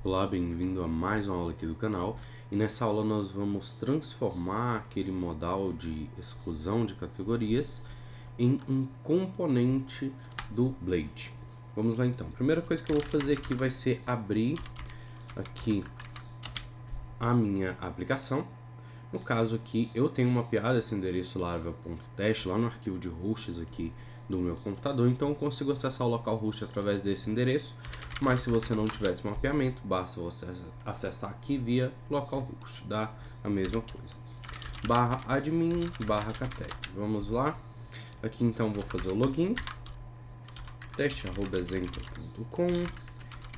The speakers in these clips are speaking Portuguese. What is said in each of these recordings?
Olá, bem-vindo a mais uma aula aqui do canal. E nessa aula nós vamos transformar aquele modal de exclusão de categorias em um componente do Blade. Vamos lá então. A primeira coisa que eu vou fazer aqui vai ser abrir aqui a minha aplicação. No caso aqui eu tenho mapeado esse endereço laravel.test lá no arquivo de hosts aqui do meu computador, então eu consigo acessar o localhost através desse endereço. Mas se você não tiver esse mapeamento, basta você acessar aqui via localhost, dá a mesma coisa. /admin /categ. Vamos lá. Aqui então vou fazer o login, teste@example.com,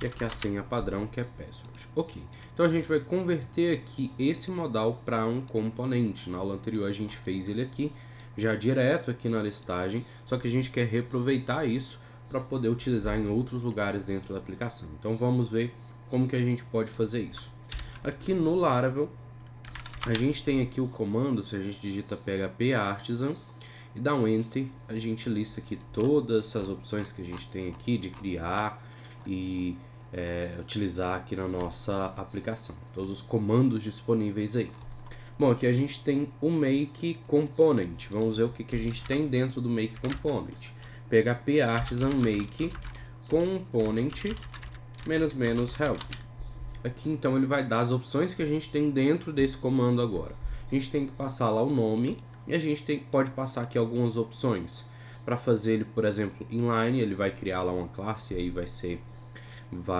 e aqui a senha padrão que é password. Ok, então a gente vai converter aqui esse modal para um componente. Na aula anterior a gente fez ele aqui, já direto aqui na listagem, só que a gente quer reaproveitar isso para poder utilizar em outros lugares dentro da aplicação. Então vamos ver como que a gente pode fazer isso. Aqui no Laravel, a gente tem aqui o comando, se a gente digita php artisan e dá um enter, a gente lista aqui todas essas opções que a gente tem aqui de criar e utilizar aqui na nossa aplicação. Todos os comandos disponíveis aí. Bom, aqui a gente tem o make component. Vamos ver o que a gente tem dentro do make component. php artisan make component --help. Aqui então ele vai dar as opções que a gente tem dentro desse comando agora. A gente tem que passar lá o nome e a gente pode passar aqui algumas opções. Para fazer ele, por exemplo, inline, ele vai criar lá uma classe e aí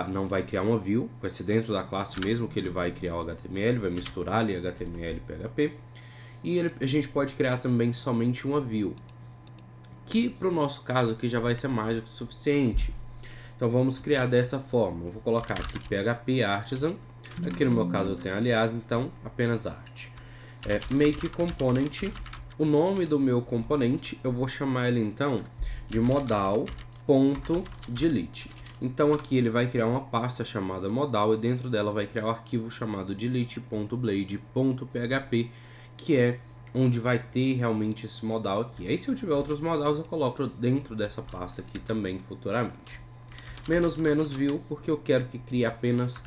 não vai criar uma view, vai ser dentro da classe mesmo que ele vai criar o HTML, vai misturar ali HTML e PHP. E a gente pode criar também somente uma view, que para o nosso caso aqui já vai ser mais do que suficiente. Então vamos criar dessa forma. Eu vou colocar aqui php artisan, aqui no meu caso eu tenho aliás, então apenas art. Make component, o nome do meu componente eu vou chamar ele então de modal.delete. Então aqui ele vai criar uma pasta chamada modal e dentro dela vai criar um arquivo chamado delete.blade.php, que é onde vai ter realmente esse modal aqui. Aí se eu tiver outros modais eu coloco dentro dessa pasta aqui também futuramente. --view, porque eu quero que crie apenas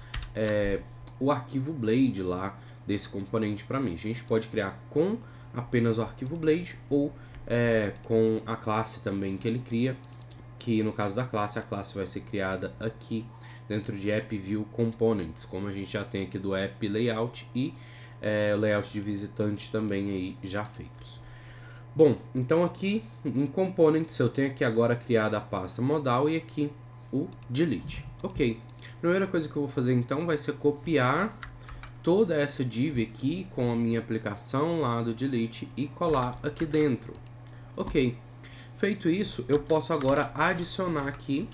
o arquivo Blade lá desse componente para mim. A gente pode criar com apenas o arquivo Blade ou com a classe também que ele cria, que no caso da classe, a classe vai ser criada aqui dentro de AppViewComponents, como a gente já tem aqui do App Layout e layout de visitante também aí já feitos. Bom, então aqui em Components eu tenho aqui agora criada a pasta modal e aqui o delete. Ok, primeira coisa que eu vou fazer então vai ser copiar toda essa div aqui com a minha aplicação lá do delete e colar aqui dentro. Ok, feito isso, eu posso agora adicionar aqui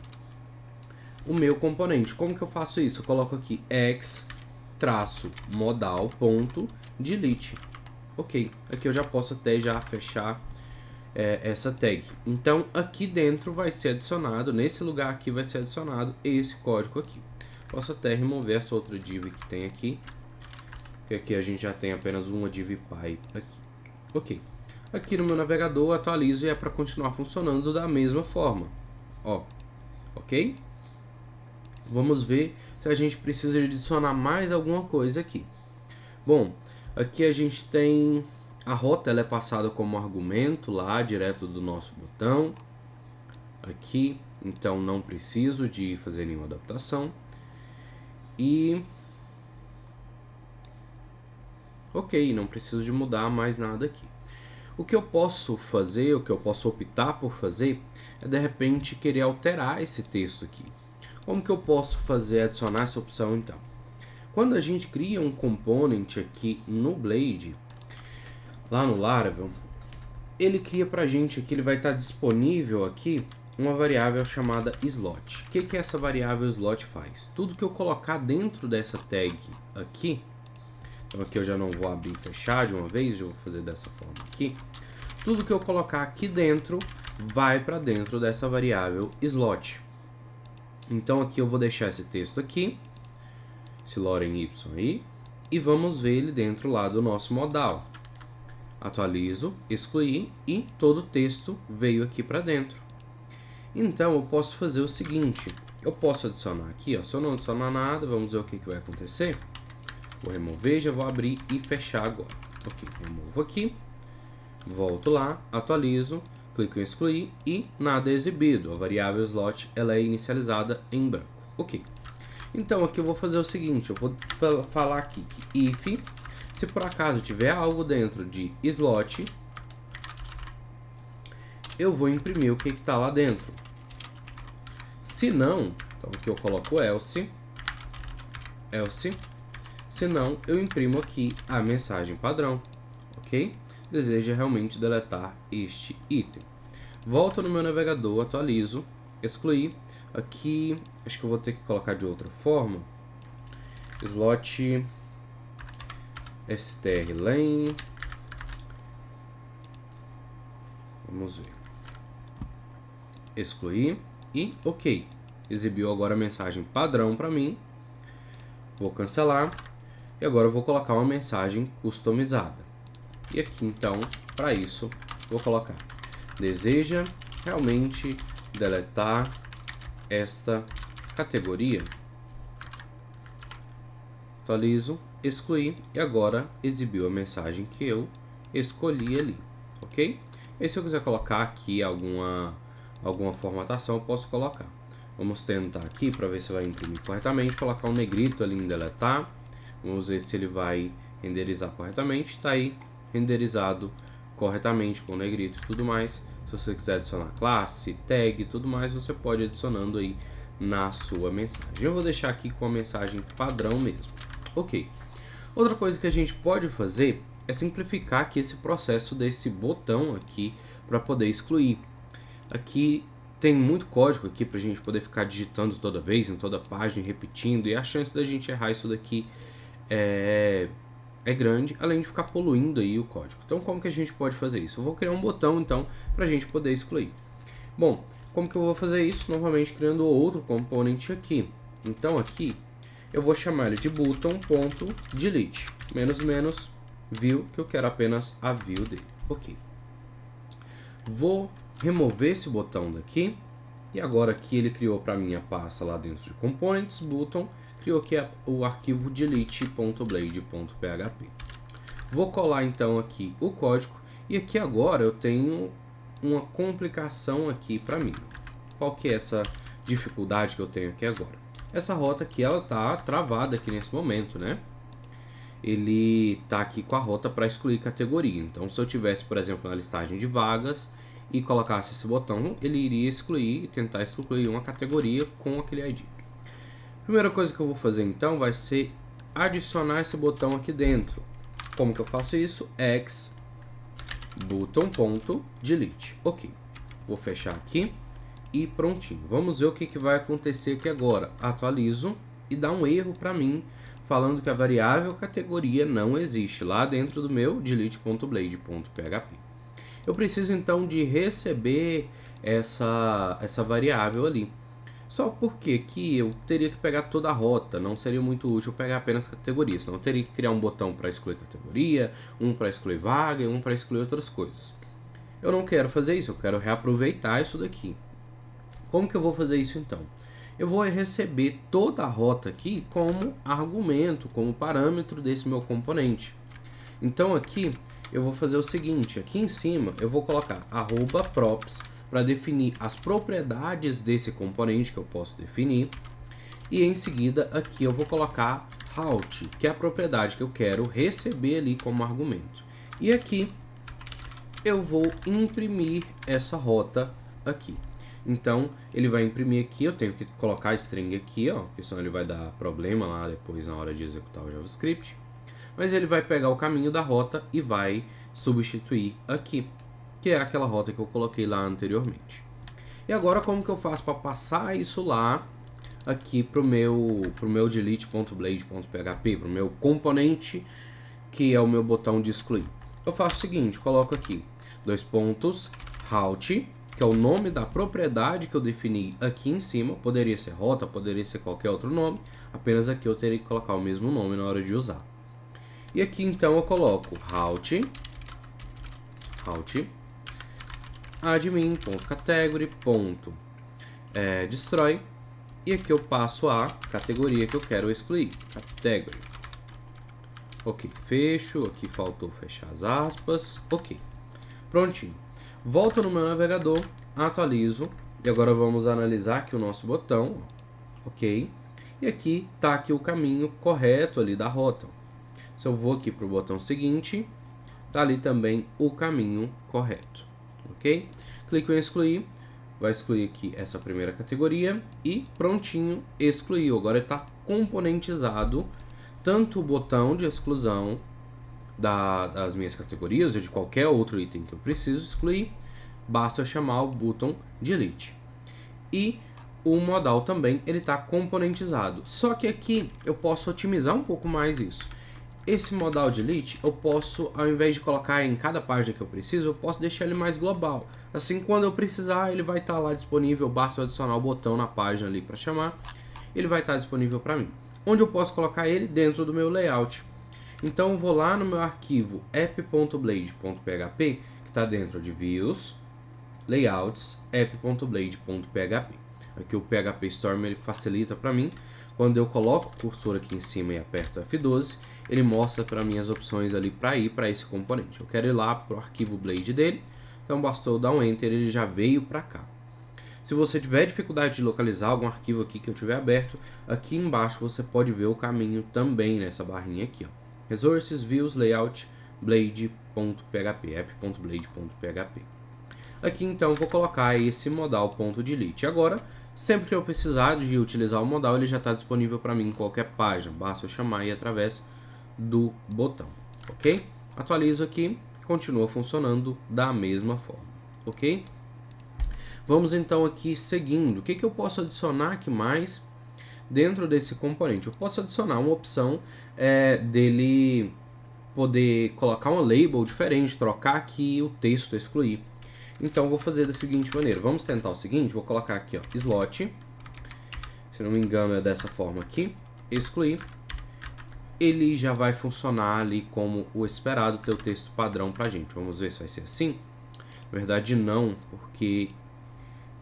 o meu componente. Como que eu faço isso? Eu coloco aqui x-modal.delete. Ok, aqui eu já posso até já fechar essa tag. Então aqui dentro vai ser adicionado, nesse lugar aqui vai ser adicionado esse código aqui. Posso até remover essa outra div que tem aqui, porque aqui a gente já tem apenas uma div py aqui. Ok, aqui no meu navegador eu atualizo e é para continuar funcionando da mesma forma. Ó, ok? Vamos ver se a gente precisa adicionar mais alguma coisa aqui. Bom, aqui a gente tem a rota, ela é passada como argumento lá direto do nosso botão aqui, então não preciso de fazer nenhuma adaptação. E ok, não preciso de mudar mais nada aqui. O que eu posso fazer, o que eu posso optar por fazer é de repente querer alterar esse texto aqui. Como que eu posso adicionar essa opção então? Quando a gente cria um component aqui no Blade, lá no Laravel, ele cria pra gente aqui, ele vai estar disponível aqui uma variável chamada slot. O que essa variável slot faz? Tudo que eu colocar dentro dessa tag aqui, então aqui eu já não vou abrir e fechar de uma vez, eu vou fazer dessa forma aqui. Tudo que eu colocar aqui dentro vai para dentro dessa variável slot. Então aqui eu vou deixar esse texto aqui, esse lorem y aí, e vamos ver ele dentro lá do nosso modal. Atualizo, excluir e todo o texto veio aqui para dentro. Então eu posso fazer o seguinte, eu posso adicionar aqui, ó. Se eu não adicionar nada, vamos ver o que vai acontecer. Vou remover, já vou abrir e fechar agora. Ok, removo aqui, volto lá, atualizo, clico em excluir e nada é exibido. A variável slot ela é inicializada em branco. Ok. Então aqui eu vou fazer o seguinte, eu vou falar aqui que if, se por acaso tiver algo dentro de slot, eu vou imprimir o que está lá dentro. Se não, então aqui eu coloco else, se não, eu imprimo aqui a mensagem padrão, ok? Deseja realmente deletar este item. Volto no meu navegador, atualizo, excluir. Aqui, acho que eu vou ter que colocar de outra forma. Slot strlen. Vamos ver. Excluir e ok. Exibiu agora a mensagem padrão para mim. Vou cancelar. E agora eu vou colocar uma mensagem customizada. E aqui então, para isso, vou colocar: deseja realmente deletar esta categoria. Atualizo, excluir e agora exibiu a mensagem que eu escolhi ali, ok? E se eu quiser colocar aqui alguma formatação, eu posso colocar. Vamos tentar aqui para ver se vai imprimir corretamente, colocar um negrito ali em deletar. Vamos ver se ele vai renderizar corretamente. Está aí renderizado corretamente com negrito e tudo mais. Se você quiser adicionar classe, tag e tudo mais, você pode ir adicionando aí na sua mensagem. Eu vou deixar aqui com a mensagem padrão mesmo. Ok. Outra coisa que a gente pode fazer é simplificar aqui esse processo desse botão aqui para poder excluir. Aqui tem muito código aqui para a gente poder ficar digitando toda vez, em toda página, repetindo, e a chance da gente errar isso daqui é grande, além de ficar poluindo aí o código. Então como que a gente pode fazer isso? Eu vou criar um botão então para a gente poder excluir. Bom, como que eu vou fazer isso? Novamente criando outro componente aqui. Então aqui eu vou chamar ele de button.delete, menos view, que eu quero apenas a view dele. Ok. Vou remover esse botão daqui e agora aqui ele criou para mim a pasta lá dentro de components, button, criou aqui o arquivo delete.blade.php. Vou colar então aqui o código e aqui agora eu tenho uma complicação aqui para mim. Qual que é essa dificuldade que eu tenho aqui agora? Essa rota aqui ela tá travada aqui nesse momento, né? Ele tá aqui com a rota para excluir categoria. Então se eu tivesse, por exemplo, na listagem de vagas e colocasse esse botão, ele iria excluir e tentar excluir uma categoria com aquele ID. Primeira coisa que eu vou fazer então vai ser adicionar esse botão aqui dentro. Como que eu faço isso? X button.delete. Ok. Vou fechar aqui e prontinho. Vamos ver o que vai acontecer aqui agora. Atualizo e dá um erro para mim, falando que a variável categoria não existe lá dentro do meu delete.blade.php. Eu preciso então de receber essa variável ali. Só porque aqui eu teria que pegar toda a rota, não seria muito útil pegar apenas categoria, senão eu teria que criar um botão para excluir categoria, um para excluir vaga e um para excluir outras coisas. Eu não quero fazer isso, eu quero reaproveitar isso daqui. Como que eu vou fazer isso então? Eu vou receber toda a rota aqui como argumento, como parâmetro desse meu componente. Então aqui eu vou fazer o seguinte, aqui em cima eu vou colocar @props para definir as propriedades desse componente que eu posso definir. E em seguida aqui eu vou colocar route, que é a propriedade que eu quero receber ali como argumento. E aqui eu vou imprimir essa rota aqui. Então ele vai imprimir aqui, eu tenho que colocar a string aqui, ó, porque senão ele vai dar problema lá depois na hora de executar o JavaScript. Mas ele vai pegar o caminho da rota e vai substituir aqui, que é aquela rota que eu coloquei lá anteriormente. E agora como que eu faço para passar isso lá aqui pro meu delete.blade.php, pro meu componente que é o meu botão de excluir? Eu faço o seguinte, coloco aqui route, que é o nome da propriedade que eu defini aqui em cima, poderia ser rota, poderia ser qualquer outro nome, apenas aqui eu teria que colocar o mesmo nome na hora de usar. E aqui então eu coloco route admin.category.destroy E aqui eu passo a categoria que eu quero excluir, category. Ok, fecho, aqui faltou fechar as aspas, ok. Prontinho. Volto no meu navegador, atualizo, e agora vamos analisar aqui o nosso botão, ok? E aqui está aqui o caminho correto ali da rota. Se eu vou aqui para o botão seguinte, está ali também o caminho correto, ok? Clico em excluir, vai excluir aqui essa primeira categoria e prontinho, excluiu. Agora está componentizado tanto o botão de exclusão das minhas categorias ou de qualquer outro item que eu preciso excluir, basta chamar o botão delete. E o modal também ele está componentizado. Só que aqui eu posso otimizar um pouco mais isso. Esse modal delete eu posso, ao invés de colocar em cada página que eu preciso, eu posso deixar ele mais global. Assim, quando eu precisar, ele vai estar lá disponível, basta eu adicionar o botão na página ali para chamar, ele vai estar disponível para mim. Onde eu posso colocar ele? Dentro do meu layout. Então eu vou lá no meu arquivo app.blade.php, que está dentro de views, layouts, app.blade.php. Aqui o PHP Storm ele facilita para mim. Quando eu coloco o cursor aqui em cima e aperto F12, ele mostra para mim as opções ali para ir para esse componente. Eu quero ir lá para o arquivo Blade dele, então bastou dar um Enter, ele já veio para cá. Se você tiver dificuldade de localizar algum arquivo aqui que eu tiver aberto, aqui embaixo você pode ver o caminho também nessa barrinha aqui, ó. Resources, Views, Layout, Blade.php, app.blade.php. Aqui então eu vou colocar esse modal.delete. Agora, sempre que eu precisar de utilizar o modal, ele já está disponível para mim em qualquer página. Basta eu chamar aí através do botão, ok? Atualizo aqui, continua funcionando da mesma forma, ok? Vamos então aqui seguindo. O que eu posso adicionar aqui mais dentro desse componente? Eu posso adicionar uma opção dele poder colocar um label diferente, trocar aqui o texto, excluir. Então vou fazer da seguinte maneira. Vamos tentar o seguinte, vou colocar aqui, ó, slot. Se não me engano é dessa forma aqui, excluir. Ele já vai funcionar ali como o esperado, ter o texto padrão pra gente. Vamos ver se vai ser assim. Na verdade não, porque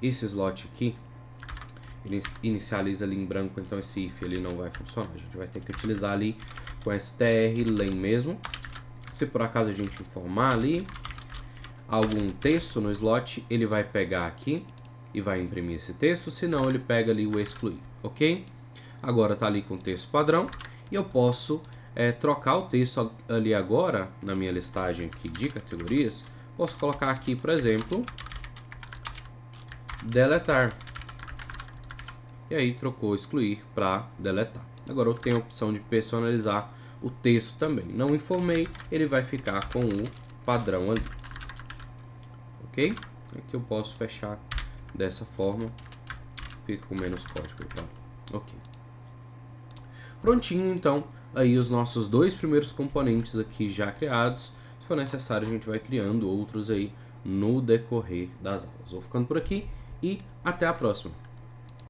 esse slot aqui, ele inicializa ali em branco, então esse if ele não vai funcionar. A gente vai ter que utilizar ali com strlen mesmo. Se por acaso a gente informar ali algum texto no slot, ele vai pegar aqui e vai imprimir esse texto, senão ele pega ali o excluir, ok? Agora tá ali com o texto padrão e eu posso trocar o texto ali agora, na minha listagem aqui de categorias, posso colocar aqui, por exemplo, deletar. E aí trocou excluir para deletar. Agora eu tenho a opção de personalizar o texto também. Não informei, ele vai ficar com o padrão ali. Ok? Aqui eu posso fechar dessa forma. Fica com menos código. Tá? Ok. Prontinho, então. Aí os nossos dois primeiros componentes aqui já criados. Se for necessário, a gente vai criando outros aí no decorrer das aulas. Vou ficando por aqui e até a próxima.